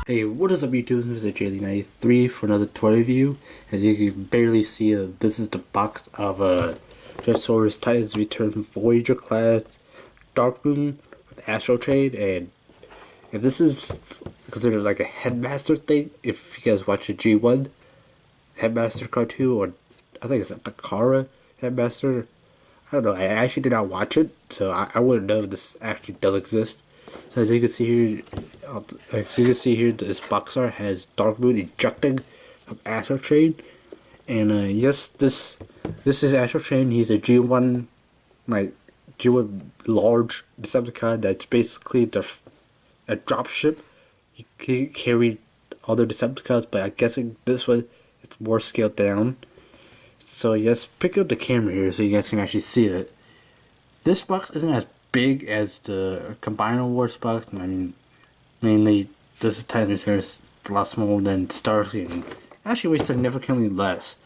Hey, what is up YouTube? This is JD93 for another toy review. As you can barely see, this is the box of Tyrannosaurus Titans Return Voyager class Darkmoon with Astrotrain, and this is considered like a Headmaster thing. If you guys watch the G1 Headmaster cartoon, or I think it's the Kara Headmaster. I don't know. I actually did not watch it, so I wouldn't know if this actually does exist. So as you can see here, this box art has Darkmoon ejecting from Astrotrain, and yes, this is Astrotrain. He's a G1 G1 large Decepticon that's basically a dropship. He carried other Decepticons, but I'm guessing this one it's more scaled down. So yes, pick up the camera here so you guys can actually see it. This box isn't as big as the Combiner Wars box. I mean, mainly this Titan is a lot smaller than Starscream, and actually weighs significantly less.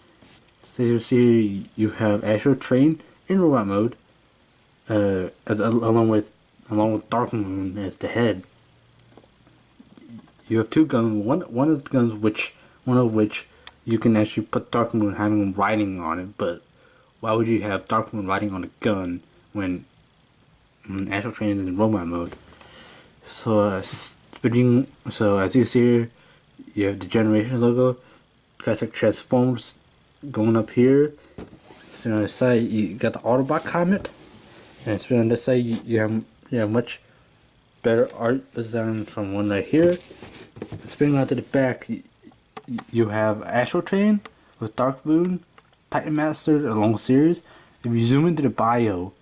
So you see, you have Astrotrain in robot mode, along with Darkmoon as the head. You have two guns. One of the guns, one of which you can actually put Darkmoon having him riding on it. But why would you have Darkmoon riding on a gun when Astrotrain is in robot mode? So so as you see here, you have the Generation logo, classic Transformers going up here. So on the side you got the Autobot comet, and so on this side you have much better art design from one right here. Spinning out to the back, you have Astrotrain with Darkmoon, Titan Master, a long series. If you zoom into the bio,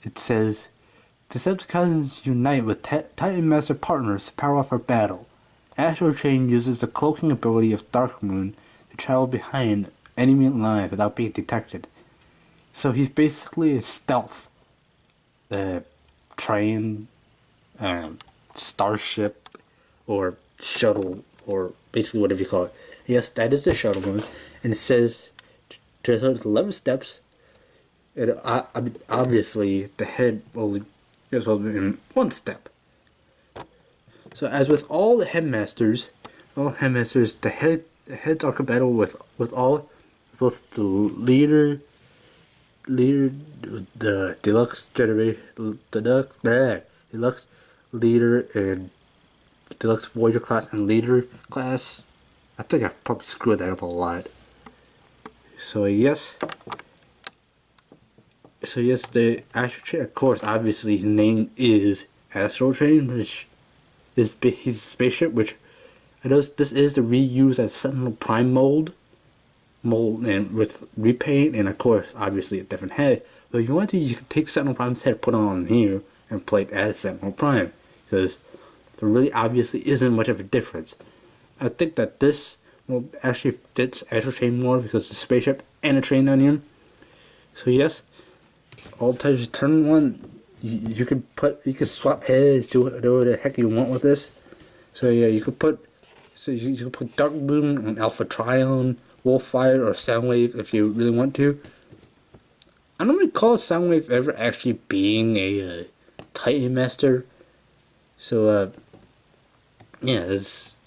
it says, Decepticons unite with Titan Master partners to power off our battle. Astrotrain uses the cloaking ability of Darkmoon to travel behind enemy lines without being detected. So he's basically a stealth train, starship, or shuttle, or basically whatever you call it. Yes, that is the shuttle one, and it says there's 11 steps. And obviously, the head only goes in one step. So as with all heads are compatible with both the leader, the deluxe deluxe leader, and deluxe Voyager class and leader class. I think I probably screwed that up a lot. So yes, the Astrotrain, of course, obviously his name is Astrotrain, which is his spaceship, which I know this is the reuse as Sentinel Prime mold, and with repaint, and of course, obviously a different head. But if you want to, you can take Sentinel Prime's head, put it on here, and play it as Sentinel Prime, because there really obviously isn't much of a difference. I think that this will actually fits Astrotrain more because the spaceship and a train on him. So yes, all types of turn one, you can swap heads, do whatever the heck you want with this. So yeah, you can put Darkmoon on Alpha Trion, Wolfire, or Soundwave if you really want to. I don't recall Soundwave ever actually being a Titan Master. So yeah,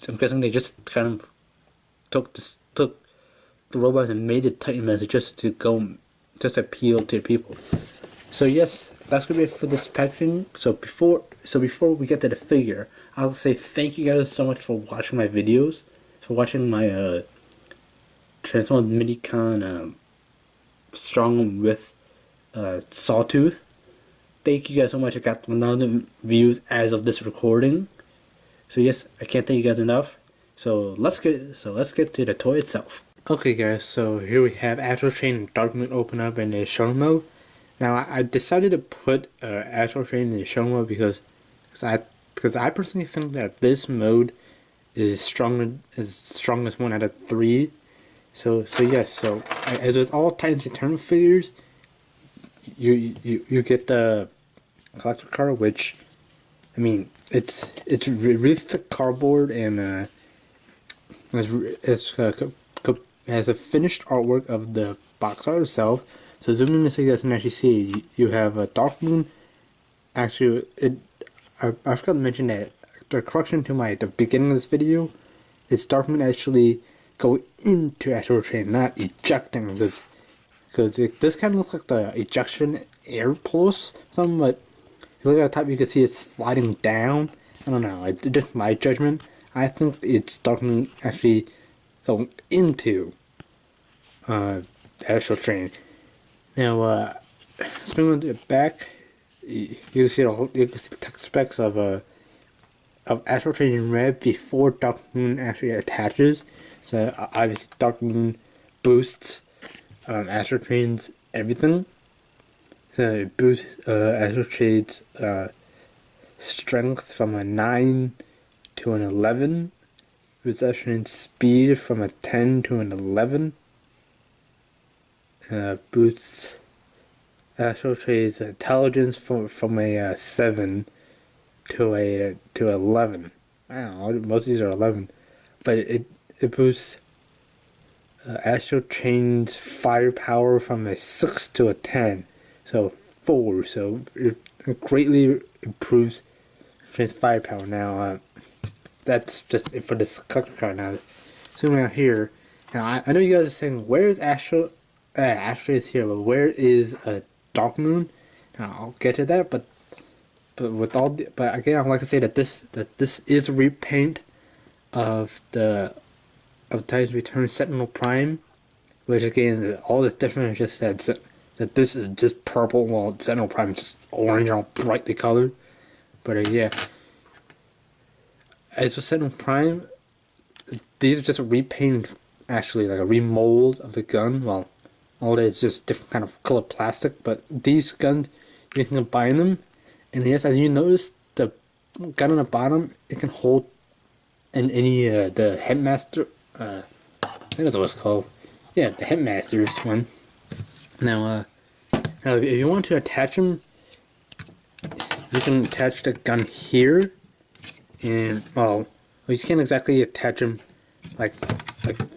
I'm guessing they just kind of took the robots and made it Titan Master just to appeal to people. So yes, that's gonna be it for this packaging. So before we get to the figure, I'll say thank you guys so much for watching my videos, for watching my Transformers Minicon Strong with Sawtooth. Thank you guys so much. I got 1,000 views as of this recording. So yes, I can't thank you guys enough. So let's get to the toy itself. Okay guys, so here we have Astrotrain and Darkmoon open up in the show mode. Now I decided to put Astrotrain in the show mode because I personally think that this mode is strongest one out of 3. So yes, so as with all Titans Return figures, you get the collector card, which I mean it's really thick cardboard, and has a finished artwork of the box art itself. So zooming in so you guys can actually see, you have a Darkmoon. Actually, I forgot to mention that the correction to the beginning of this video is Darkmoon actually go into Astrotrain, not ejecting, because this kind of looks like the ejection air pulse, something, but if you look at the top, you can see it sliding down. I don't know, it's just my judgment. I think it's Darkmoon actually going into Astrotrain. Now, spinning it back, you can see the text specs of Astrotrain in red before Darkmoon actually attaches. So obviously Darkmoon boosts Astrotrain's everything. So it boosts Astrotrain's strength from a 9 to an 11. Boosts Astrotrain's speed from a 10 to an 11. Boosts Astrotrain's intelligence from a 7 to 11. I don't know, most of these are 11, but it boosts Astrotrain's firepower from a 6 to a 10, so 4. So it greatly improves Train's firepower. Now, that's just it for this color card. Now, zooming out here. Now, I know you guys are saying, where is Astro? Astro is here, but where is Darkmoon? Now, I'll get to that, but again, I'd like to say that this is a repaint of Titan's Return Sentinel Prime, which again, all this difference is just that this is just purple, while Sentinel Prime is just orange and all brightly colored. But yeah, as for Sentinel Prime, these are just a repaint, actually, like a remold of the gun. Well, all that is just different kind of colored plastic, but these guns, you can combine them. And yes, as you notice, the gun on the bottom, it can hold any the headmaster. I think that's what it's called. Yeah, the headmaster's one. Now, if you want to attach them, you can attach the gun here, and well, you can't exactly attach them like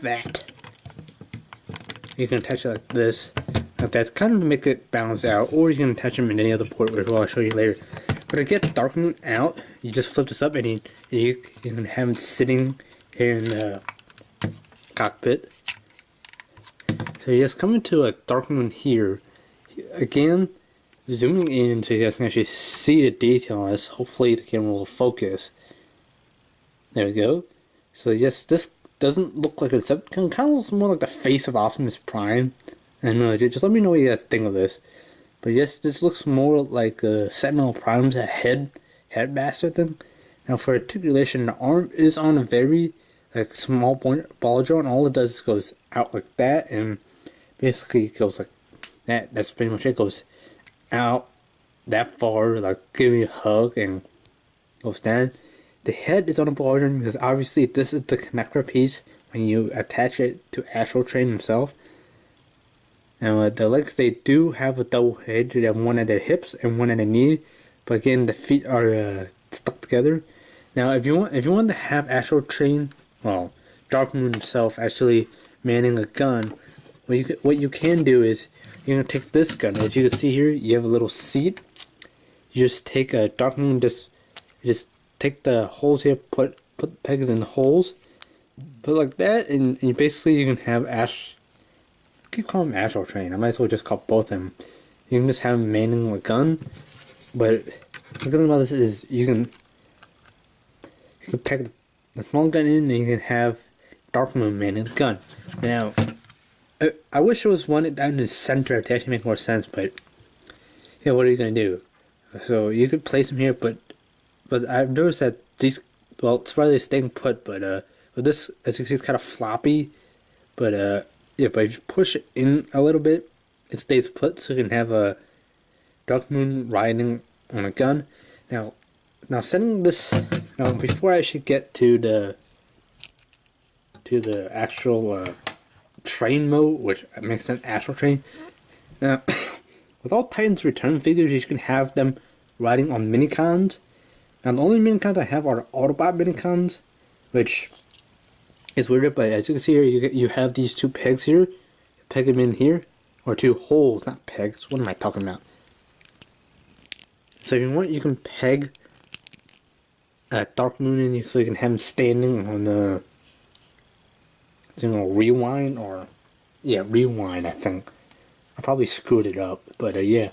that. You can attach it like this. That's kind of to make it balance out, or you can attach them in any other port, which I'll show you later. But to get Darkmoon out, you just flip this up and you can have it sitting here in the cockpit. So you just come into a Darkmoon here. Again, zooming in so you guys can actually see the detail on this. Hopefully the camera will focus. There we go. So yes, this doesn't look like it's kind of looks more like the face of Optimus Prime. And just let me know what you guys think of this. But yes, this looks more like Sentinel Prime's headmaster thing. Now for articulation, the arm is on a very small ball joint. All it does is goes out like that, and basically it goes like that. That's pretty much it. It goes out that far, like give me a hug, and goes down. The head is on a ball joint because obviously this is the connector piece when you attach it to Astrotrain himself. Now the legs, they do have a double head. They have one at their hips and one at the knee, but again the feet are stuck together. Now if you want to have Astrotrain, well, Darkmoon himself actually manning a gun, what you can do is you're gonna take this gun. As you can see here, you have a little seat. You just take a Darkmoon, just take the holes here, put pegs in the holes, put like that, and basically you can have I keep calling him Astrotrain. I might as well just call both of them. You can just have him manning a gun, but the good thing about this is you can peg the small gun in, and you can have Darkmoon manning the gun. Now, I wish there was one down in the center to actually make more sense, but yeah, what are you gonna do? So you could place them here, but I've noticed that these, well, it's probably staying put, but this, as you can see, it's kind of floppy, but yeah, but if you push it in a little bit, it stays put, so you can have a Darkmoon riding on a gun. Now setting this, before I actually get to the actual train mode, which makes sense, Astrotrain. Now, with all Titan's Return figures, you can have them riding on minicons. Now, the only minicons I have are Autobot minicons, which is weird, but as you can see here, you have these two pegs here. Peg them in here, or two holes, not pegs. What am I talking about? So if you want, you can peg Darkmoon in, so you can have him standing on the rewind, or yeah, rewind. I think I probably screwed it up, but yeah.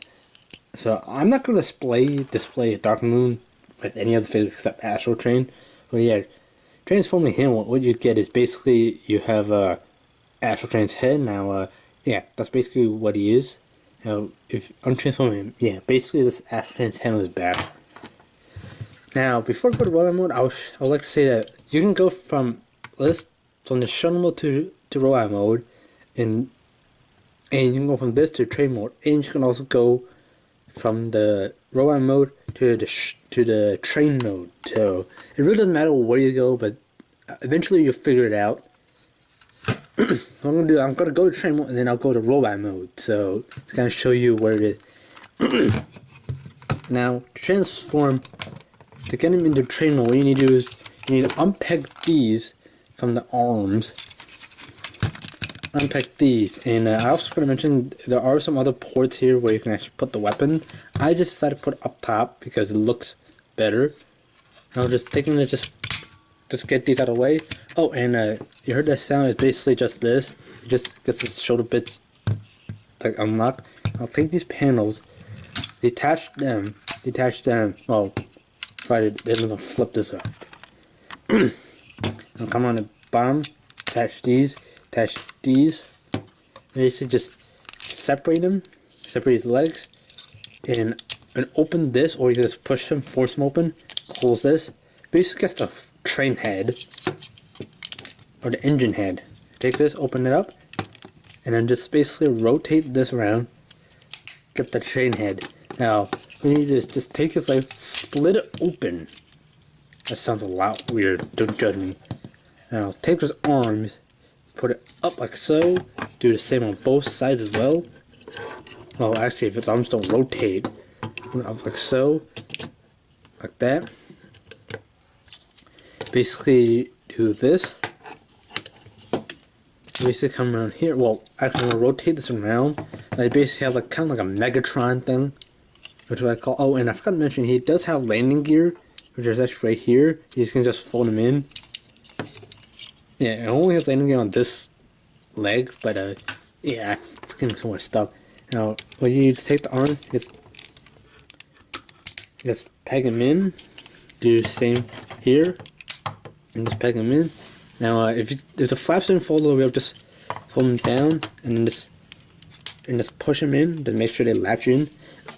So I'm not gonna display Darkmoon with any other figure except Astrotrain. But yeah, transforming him, what you get is basically you have Astrotrain's head now. Yeah, that's basically what he is. Now, if untransform him, yeah, basically this Astrotrain's head on his back. Now, before I go to rollout mode, I would like to say that you can go from the shuttle mode to rollout mode, and you can go from this to train mode, and you can also go from the rollout mode to the train mode. So it really doesn't matter where you go, but eventually you'll figure it out. I'm gonna go to train mode, and then I'll go to rollout mode. So it's gonna show you where it is. Now, to transform, to get him into train mode, what you need to do is you need to unpeg these from the arms. Unpeg these, and I also want to mention there are some other ports here where you can actually put the weapon. I just decided to put it up top because it looks better. I'm just taking it, just get these out of the way. Oh, and you heard that sound? It's basically just this. It just gets the shoulder bits like unlocked. I'll take these panels, detach them. Well, try to doesn't flip this up. I'll come on the bottom, attach these. Basically just separate his legs, and open this, or you can just push him, force him open, close this. Basically gets the train head, or the engine head. Take this, open it up, and then just basically rotate this around, get the train head. Now, what you need is just take his legs, split it open. That sounds a lot weird, don't judge me. Now, take his arms, put it up like so. Do the same on both sides as well. Well, actually, if its arms don't rotate, put it up like so, like that. Basically, do this. Basically, come around here. Well, actually, I'm gonna rotate this around. I basically have like kind of like a Megatron thing, which is what I call. Oh, and I forgot to mention, he does have landing gear, which is actually right here. You can just fold him in. Yeah, it only has landing gear on this leg, but yeah, freaking so much stuff. Now, when you need to take the arm, just peg him in. Do the same here, and just peg him in. Now, if the flaps didn't fold all the way up, just fold them down, and then just push them in to make sure they latch in.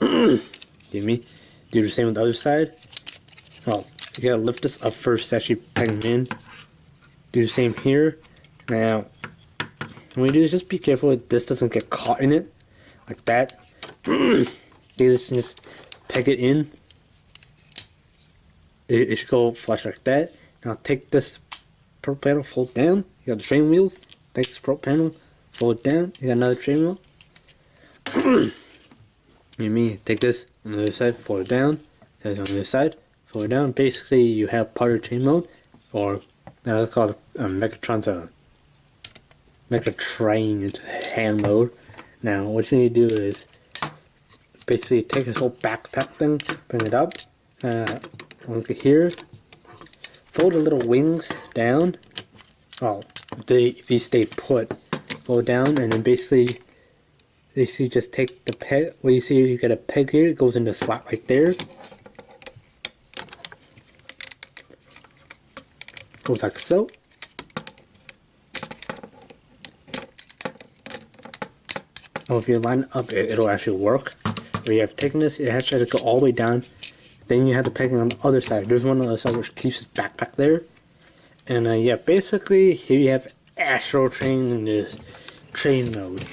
Give me. Do the same with the other side. Well, you gotta lift this up first to actually peg them in. Do the same here. Now, when you do this, just be careful that this doesn't get caught in it, like that. Do this and just peg it in. It should go flush like that. Now take this pro panel, fold down. You got the train wheels. Take this pro panel, fold it down. You got another train wheel. You mean take this on the other side, fold it down. That's on the other side, fold it down. Basically, you have part of train mode, or let's call it Megatron's Megatrain into hand mode. Now, what you need to do is basically take this whole backpack thing, bring it up, look at here, fold the little wings down. Well, if these stay put, fold down, and then basically just take the peg. Well, you see, you get a peg here. It goes into a slot right there. Goes like so. Oh, if you line it up, it'll actually work. Where you have taken this, it has to go all the way down. Then you have the pegging on the other side. There's one on the other side which keeps his backpack there. And yeah, basically here you have Astrotrain in this train mode.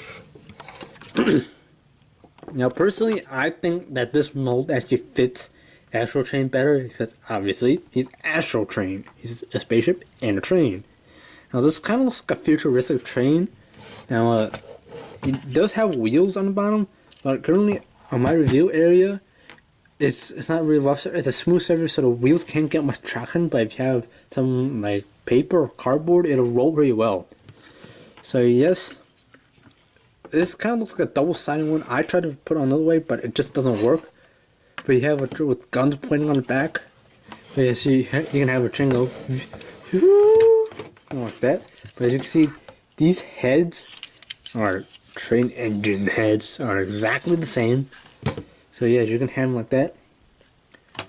Now, personally, I think that this mold actually fits Astrotrain better because obviously he's Astrotrain. He's a spaceship and a train. Now, this kind of looks like a futuristic train. Now, it does have wheels on the bottom, but currently on my review area, it's not really rough. It's a smooth surface, so the wheels can't get much traction. But if you have some like paper or cardboard, it'll roll pretty well. So yes, this kind of looks like a double-sided one. I tried to put it on another way, but it just doesn't work. But you have it with guns pointing on the back, But yeah, so you can have a train go like that. But as you can see, these heads are train engine heads are exactly the same. So yeah, you can have them like that.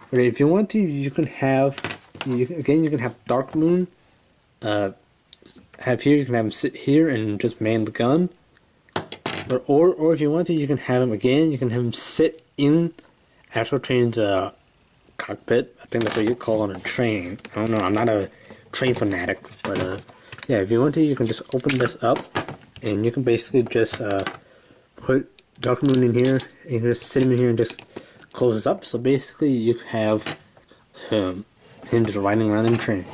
But if you want to, you can have you can have Darkmoon. Have here, you can have him sit here and just man the gun. Or if you want to, you can have him again. You can have him sit in Astrotrain's cockpit. I think that's what you call on a train. I don't know. I'm not a train fanatic, but yeah. If you want to, you can just open this up, and you can basically just put Darkmoon in here. And you can just sit him in here and just close this up. So basically, you have him just riding around in the train.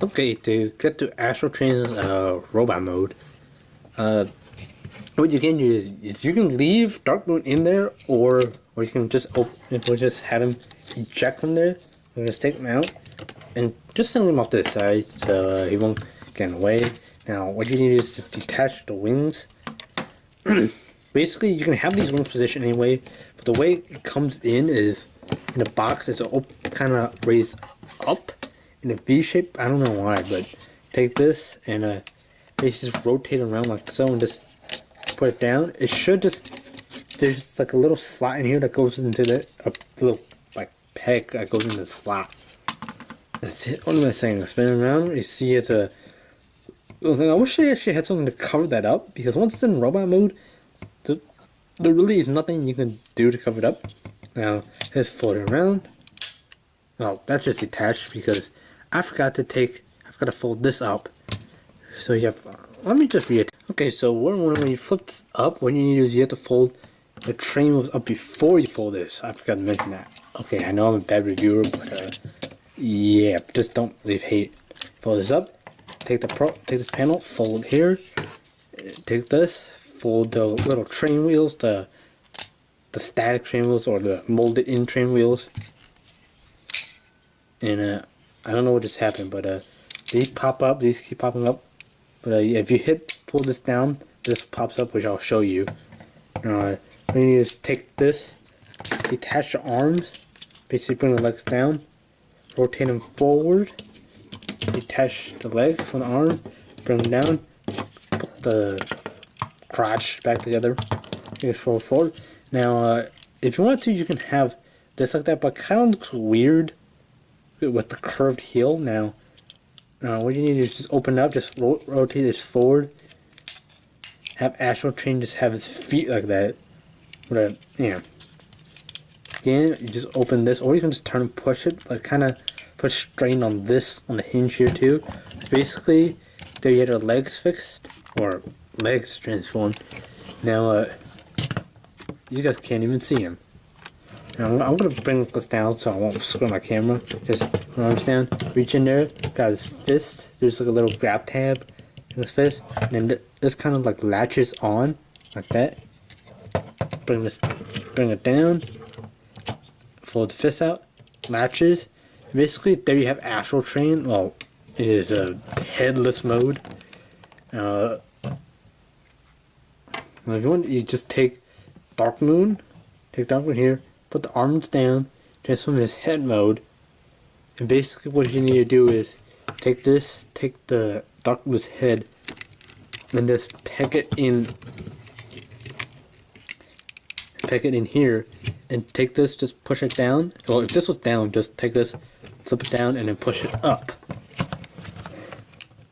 Okay, to get to Astrotrain's robot mode, what you can do is you can leave Darkmoon in there, or you can just have him eject from there. You just take him out and just send him off to the side so he won't get away. Now, what you need is just detach the wings. Basically, you can have these wings positioned anyway, but the way it comes in is in the box. It's kind of raised up in a V shape. I don't know why, but take this and basically just rotate it around like so and just put it down. It should just, there's just like a little slot in here that goes into the little like peg that goes into the slot. That's it. What am I saying? Spin it around. You see it's a little thing. I wish they actually had something to cover that up, because once it's in robot mode, there really is nothing you can do to cover it up. Now it's floating around. Well, that's just detached because I forgot to fold this up. So you have, let me just read it. Okay, so when you flip this up, what you need to do is you have to fold the train wheels up before you fold this. I forgot to mention that. Okay, I know I'm a bad reviewer, but yeah, just don't leave hate. Fold this up, take this panel, fold it here, take this, fold the little train wheels, the static train wheels or the molded in train wheels. And I don't know what just happened, but these pop up, these keep popping up. But if you pull this down, this pops up, which I'll show you. What you need is take this, detach the arms, basically bring the legs down, rotate them forward, detach the legs from the arm, bring them down, put the crotch back together, just fold forward. Now, if you want to, you can have this like that, but it kind of looks weird with the curved heel. Now, what you need is just open it up, just rotate this forward, have Astrotrain just have his feet like that. But yeah. Again, you just open this, or you can just turn and push it, but kind of put strain on this, on the hinge here too. So basically, there you have your legs fixed, or legs transformed. Now, you guys can't even see him. Now, I'm gonna bring this down so I won't screw my camera. Just put arms down, reach in there, got his fist. There's like a little grab tab in his fist, and then this kind of like latches on like that. Bring it down, fold the fist out, latches. Basically, there you have Astrotrain. Well, it is a headless mode. Well, if you want, you just take Darkmoon here, put the arms down, transform his head mode, and basically what you need to do is take the Darkmoon's head, and just peg it in here, and take this, just push it down. Well, if this was down, just take this, flip it down, and then push it up.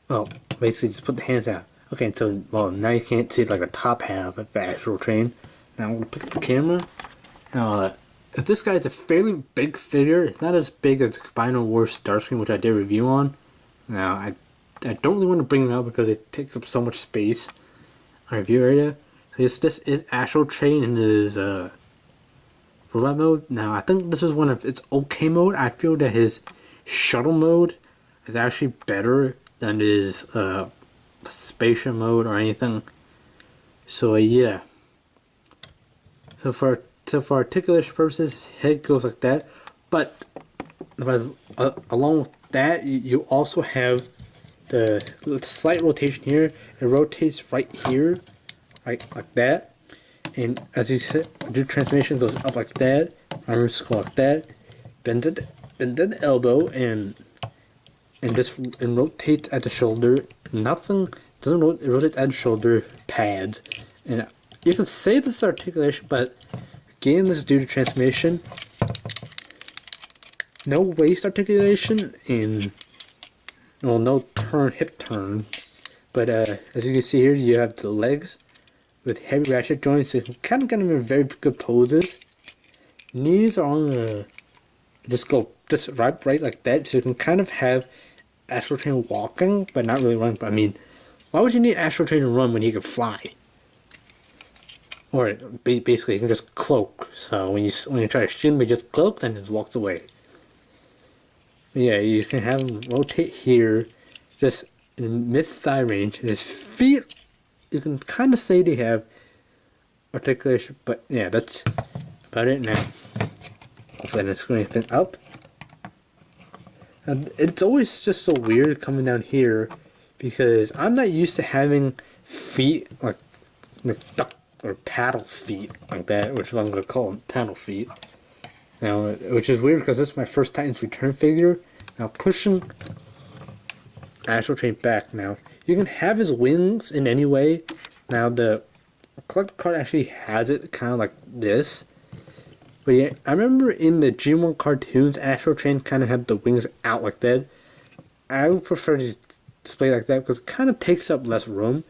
Well, basically just put the hands out. Okay, so, well, now you can't see like the top half of the Astrotrain. Now I'm going to pick up the camera. Now, this guy is a fairly big figure. It's not as big as Combiner Wars Starscream, which I did a review on. Now, I don't really want to bring it out because it takes up so much space on our review area. So this is Astrotrain in his robot mode. Now, I think this is one of its okay mode. I feel that his shuttle mode is actually better than his spaceship mode or anything. So yeah. So for articulation purposes, his head goes like that. But along with that, you also have the slight rotation here. It rotates right here, right like that. And as you do transformation, it goes up like that, arm skull like that. Bend at the elbow and rotates at the shoulder. Nothing doesn't rotate at the shoulder pads. And you can say this is articulation, but again, this is due to transformation. No waist articulation and no hip turn. But as you can see here, you have the legs with heavy ratchet joints, so you can kind of get them in very good poses. Knees are on just right like that, so you can kind of have Astrotrain walking, but not really running. But I mean, why would you need Astrotrain to run when he can fly? Or basically, you can just cloak. So when you try to shoot him, he just cloaks and just walks away. But yeah, you can have him rotate here, just in mid-thigh range. His feet, you can kind of say they have articulation, but yeah, that's about it now. Hopefully I didn't screw anything up. And it's always just so weird coming down here because I'm not used to having feet like duck or paddle feet like that, which is what I'm going to call them, paddle feet. Now, which is weird because this is my first Titans Return figure. Now pushing Astrotrain back now. You can have his wings in any way. Now the collector card actually has it kind of like this. But yeah, I remember in the G1 cartoons, Astrotrain kind of had the wings out like that. I would prefer to display like that because it kind of takes up less room.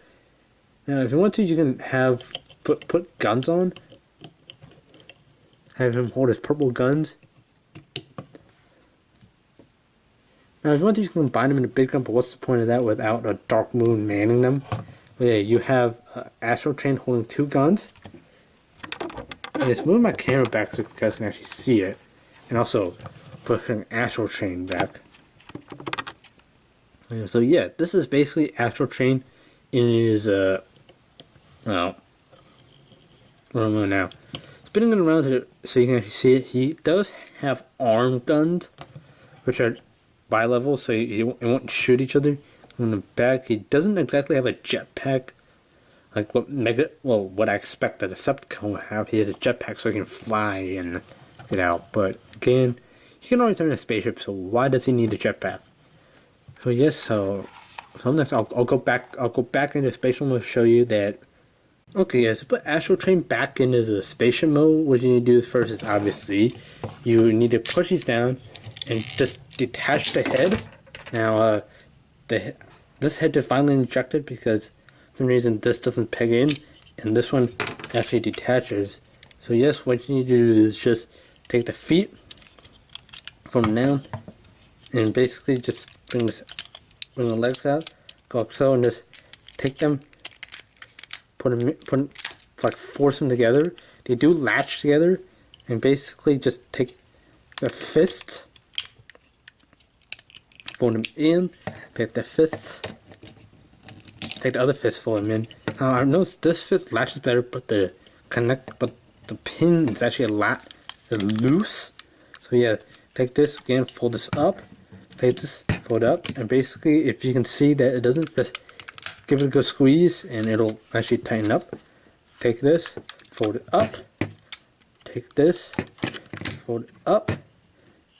Now, if you want to, you can have put guns on. Have him hold his purple guns. Now, if you want to, you can combine them in a big gun, but what's the point of that without a Darkmoon manning them? But yeah, you have Astrotrain holding 2 guns. And just move my camera back so you guys can actually see it. And also, pushing Astrotrain back. So yeah, this is basically Astrotrain in his, well, what am I doing now? Spinning it around so you can actually see it. He does have arm guns, which are bi-level, so it won't shoot each other. On the back, he doesn't exactly have a jetpack, like what I expect that a Decepticon would have. He has a jetpack so he can fly and get out. But again, he can already turn a spaceship, so why does he need a jetpack? So yes, so next I'll go back into spatial mode to show you that. Okay, yes, to put Astrotrain back into the spaceship mode, what you need to do first is obviously you need to push these down and just detach the head. Now, this head is finally ejected because for some reason this doesn't peg in, and this one actually detaches. So yes, what you need to do is just take the feet from down and basically just bring the legs out, go like so, and just take them, like force them together. They do latch together, and basically just take the fists, fold them in, take the fists, take the other fist, fold them in. Now I noticed this fist latches better, but the pin is actually a lot loose. So yeah, take this again, fold this up, take this, fold up, and basically if you can see that it doesn't, just give it a good squeeze and it'll actually tighten up. Take this, fold it up, take this, fold it up,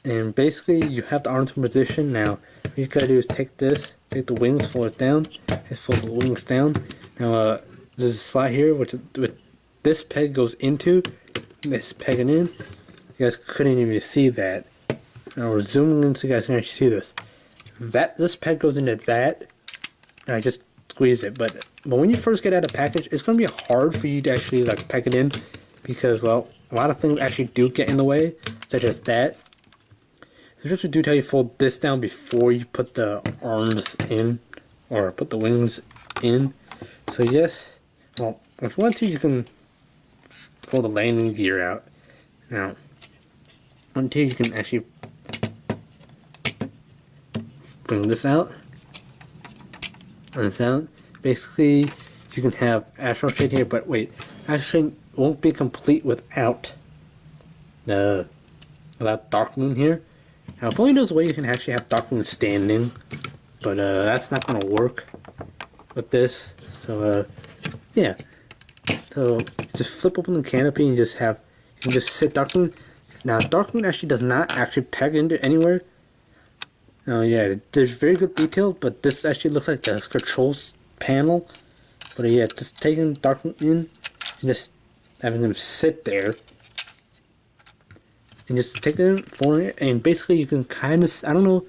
and basically you have the arms in position. Now what you gotta do is take this, take the wings, fold it down, and fold the wings down. Now there's a slot here which this peg goes into, this pegging in. You guys couldn't even see that. Now we're zooming in so you guys can actually see this. This peg goes into that, and I just squeeze it. But when you first get out of the package, it's going to be hard for you to actually like peg it in because, well, a lot of things actually do get in the way, such as that. So just to do how you fold this down before you put the arms in or put the wings in. So yes, well, if you want to, you can pull the landing gear out. Now, until you can actually bring this out and this out. Basically, you can have Astrotrain here, but wait, Astrotrain won't be complete without Darkmoon here. Now, if only there's a way you can actually have Darkmoon standing, but that's not gonna work with this. So yeah, so just flip open the canopy and you can just sit Darkmoon. Now, Darkmoon actually does not actually peg into anywhere. Yeah, there's very good detail, but this actually looks like the controls panel. But yeah, just taking Darkmoon in and just having them sit there. And just take it for it, and basically you can kind of, I don't know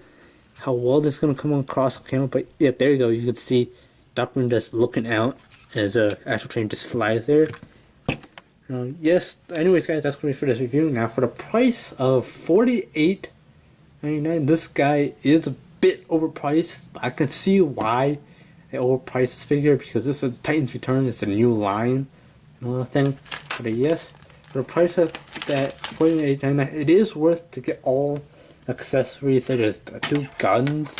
how well this is going to come across on camera, but yeah, there you go. You can see Darkmoon just looking out as Astrotrain just flies there. Yes, anyways guys, that's going to be for this review. Now for the price of $48.99, this guy is a bit overpriced, but I can see why they overpriced this figure, because this is Titan's Return, it's a new line and all that thing. But yes, for the price of that $48.99, it is worth to get all accessories such as 2 guns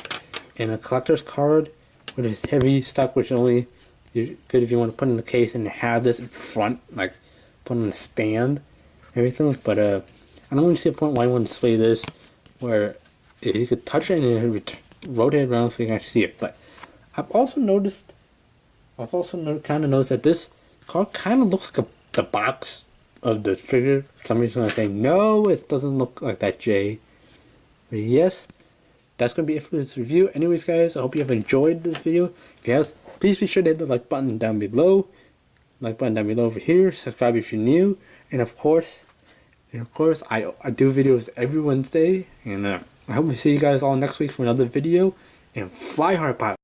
and a collector's card, which is heavy stock, which only is good if you want to put in the case and have this in front, like put on a stand, everything. But I don't really see a point why you want to display this where you could touch it and it rotate around so you can actually see it. But I've also kind of noticed that this card kind of looks like the box of the figure. For some reason I say no, it doesn't look like that, Jay. But yes, that's going to be it for this review. Anyways guys, I hope you have enjoyed this video. If you have, please be sure to hit the like button down below. Like button down below over here. Subscribe if you're new. And of course, I do videos every Wednesday. And I hope to see you guys all next week for another video. And fly hard, pilot.